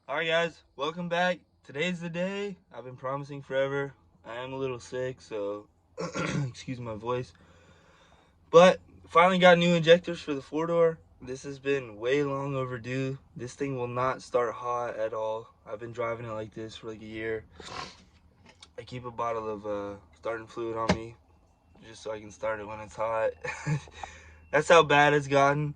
Alright guys, welcome back. Today's the day. I've been promising forever. I am a little sick, so excuse my voice. But finally got new injectors for the 4-door. This has been way long overdue. This thing will not start hot at all. I've been driving it like this for like a year. I keep a bottle of starting fluid on me just so I can start it when it's hot. That's how bad it's gotten.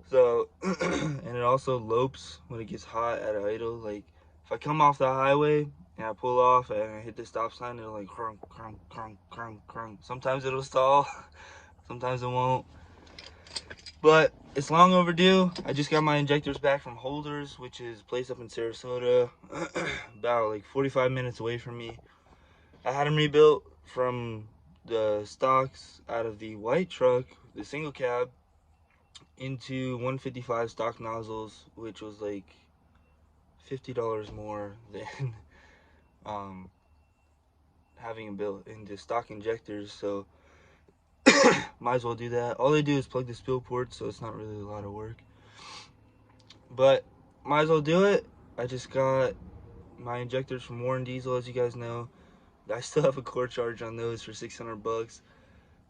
So, and it also lopes when it gets hot at idle. Like, if I come off the highway and I pull off and I hit the stop sign, it'll like crunk, crunk, crunk, crunk, crunk. Sometimes it'll stall, sometimes it won't. But it's long overdue. I just got my injectors back from Holders, which is a place up in Sarasota, about like 45 minutes away from me. I had them rebuilt from the stocks out of the white truck, the single cab, into 155 stock nozzles, which was like $50 more than having it built into stock injectors. So might as well do that. All they do is plug the spill port, so it's not really a lot of work, but might as well do it. I just got my injectors from Warren Diesel, as you guys know. I still have a core charge on those for $600.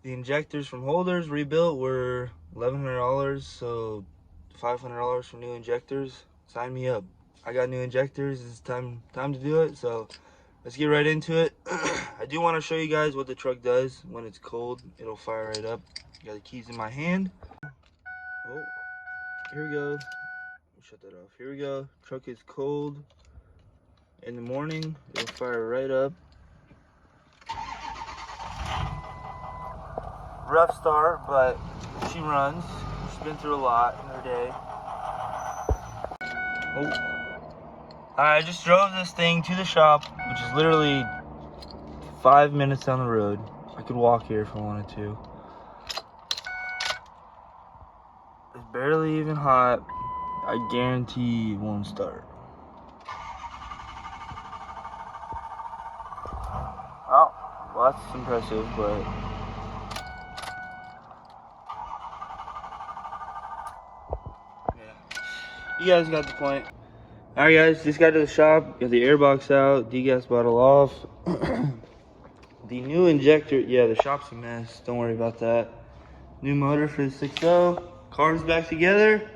The injectors from Holders rebuilt were $1,100, so $500 for new injectors. Sign me up. I got new injectors. It's time to do it. So let's get right into it. I do want to show you guys what the truck does when it's cold. It'll fire right up. Got the keys in my hand. Oh, here we go. Shut that off. Here we go. Truck is cold. In the morning, it'll fire right up. Rough start, but she runs. She's been through a lot in her day. Oh. I just drove this thing to the shop, which is literally 5 minutes down the road. I could walk here if I wanted to. It's barely even hot. I guarantee it won't start. Oh, well, that's impressive, but you guys got the point. Alright guys, just got to the shop, got the airbox out, degas bottle off. The new injector, yeah, the shop's a mess, don't worry about that. New motor for the 6.0, car's back together,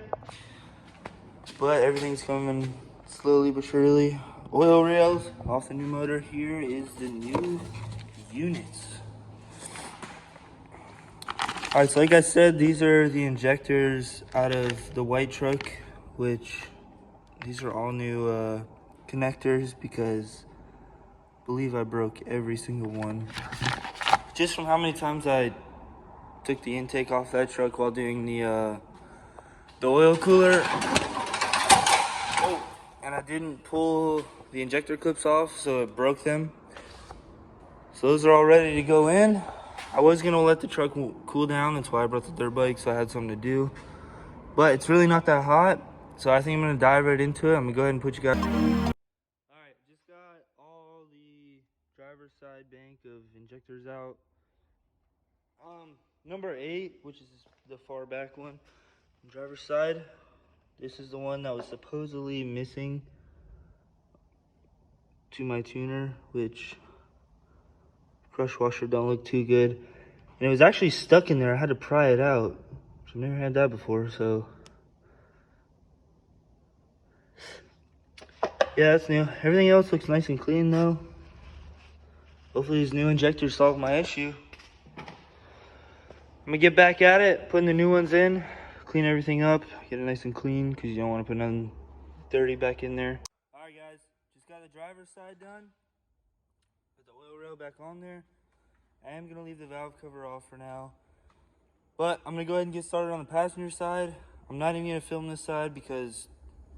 but everything's coming slowly but surely. Oil rails off the new motor. Here is the new units. Alright, so like I said, these are the injectors out of the white truck, which these are all new connectors because I believe I broke every single one. Just from how many times I took the intake off that truck while doing the oil cooler. Oh, and I didn't pull the injector clips off, so it broke them. So those are all ready to go in. I was gonna let the truck cool down, that's why I brought the dirt bike, so I had something to do. But it's really not that hot, so I think I'm gonna dive right into it. I'm gonna go ahead and put you guys. Alright, just got all the driver's side bank of injectors out. Number 8, which is the far back one, driver's side. This is the one that was supposedly missing to my tuner, which crush washer don't look too good. And it was actually stuck in there. I had to pry it out. I've never had that before, so yeah, that's new. Everything else looks nice and clean though. Hopefully these new injectors solve my issue. I'm gonna get back at it, putting the new ones in, clean everything up, get it nice and clean because you don't want to put nothing dirty back in there. Alright guys, just got the driver's side done. Put the oil rail back on there. I am gonna leave the valve cover off for now. But I'm gonna go ahead and get started on the passenger side. I'm not even gonna film this side because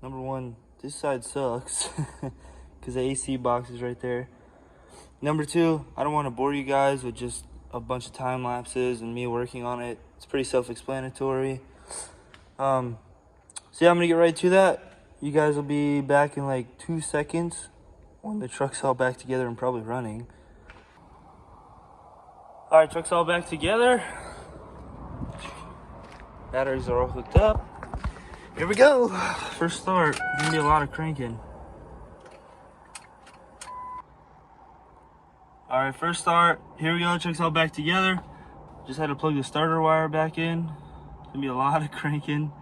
number one, this side sucks because the AC box is right there. Number two, I don't want to bore you guys with just a bunch of time lapses and me working on it. It's pretty self-explanatory. So yeah, I'm gonna get right to that. You guys will be back in like 2 seconds when the truck's all back together and probably running. All right, truck's all back together. Batteries are all hooked up. Here we go. First start. Gonna be a lot of cranking. All right, first start. Here we go. Truck's all back together. Just had to plug the starter wire back in. It's gonna be a lot of cranking.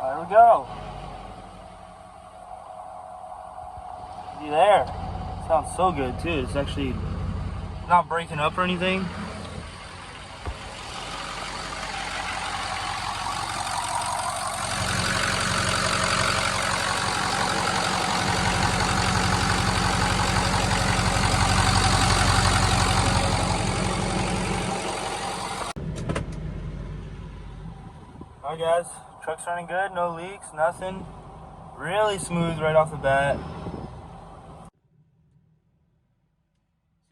There we go. See there? Sounds so good too. It's actually not breaking up or anything. Alright guys, truck's running good, no leaks, nothing. Really smooth right off the bat. See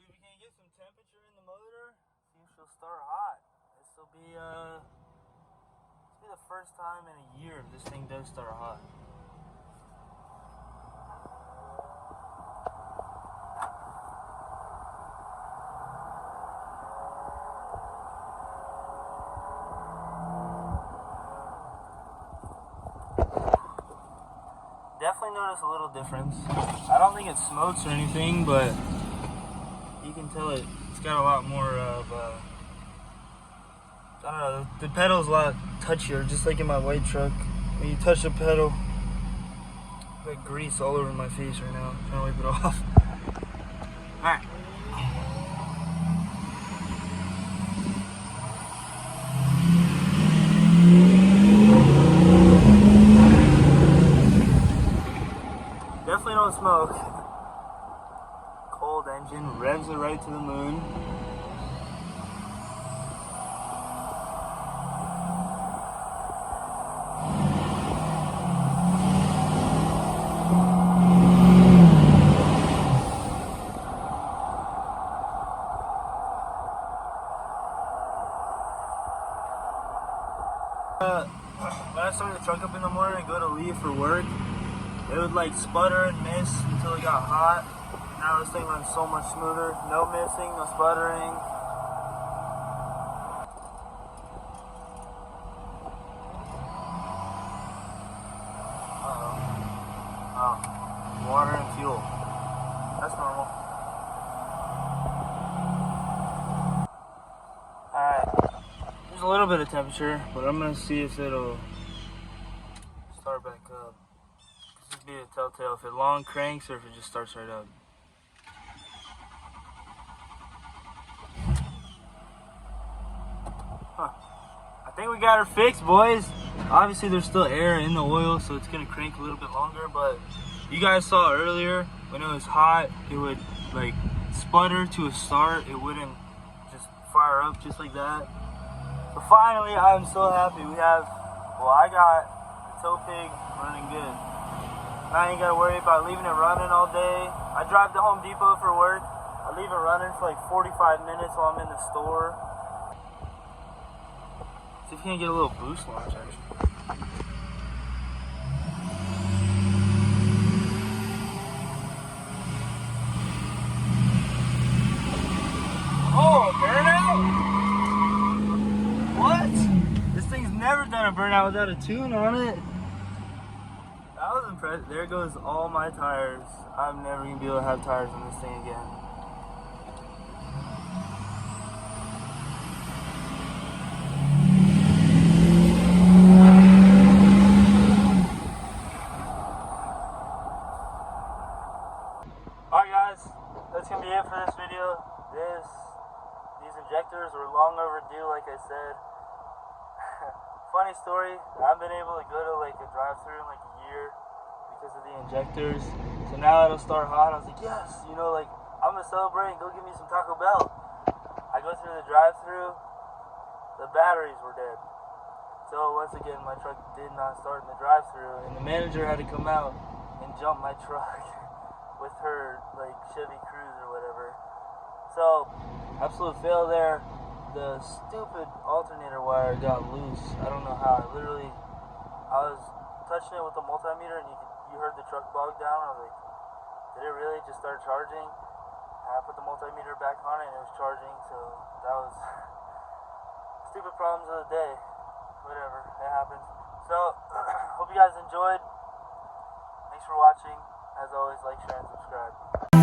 if we can get some temperature in the motor, see if she'll start hot. This'll be the first time in a year this thing does start hot. Definitely notice a little difference. I don't think it smokes or anything, but you can tell it's got a lot more of, I don't know, the pedal's a lot touchier, just like in my white truck. When you touch the pedal, I got grease all over my face right now. I'm trying to wipe it off. Alright. Definitely don't smoke. Cold engine, revs it right to the moon. When I started the truck up in the morning and go to leave for work, it would like sputter and miss until it got hot. Now this thing runs so much smoother. No missing, no sputtering. Oh, water and fuel. That's normal. Alright. There's a little bit of temperature, but I'm gonna see if it'll start back up. This would be a telltale if it long cranks or if it just starts right up. Huh. I think we got her fixed, boys. Obviously there's still air in the oil, so it's gonna crank a little bit longer, but you guys saw earlier when it was hot, it would like sputter to a start. It wouldn't just fire up just like that. So finally, I'm so happy I got the tow pig running good. I ain't gotta worry about leaving it running all day. I drive to Home Depot for work. I leave it running for like 45 minutes while I'm in the store. See if we can get a little boost launch actually. Oh, burnout? What? This thing's never done a burnout without a tune on it. I was impressed. There goes all my tires. I'm never gonna be able to have tires on this thing again. Alright guys, that's gonna be it for this video. These injectors were long overdue, like I said. Funny story, I've been able to go to like a drive-thru in like a year because of the injectors. So now it'll start hot. I was like, yes, you know, like I'm gonna celebrate and go get me some Taco Bell. I go through the drive-thru, the batteries were dead. So once again, my truck did not start in the drive-thru, and the manager had to come out and jump my truck. with her like Chevy Cruze or whatever. So absolute fail there. The stupid alternator wire got loose. I don't know how. I was touching it with the multimeter and you heard the truck bog down. I was like, did it really just start charging? And I put the multimeter back on it and it was charging. So that was stupid problems of the day. Whatever, it happens. So hope you guys enjoyed. Thanks for watching. As always, like, share, and subscribe.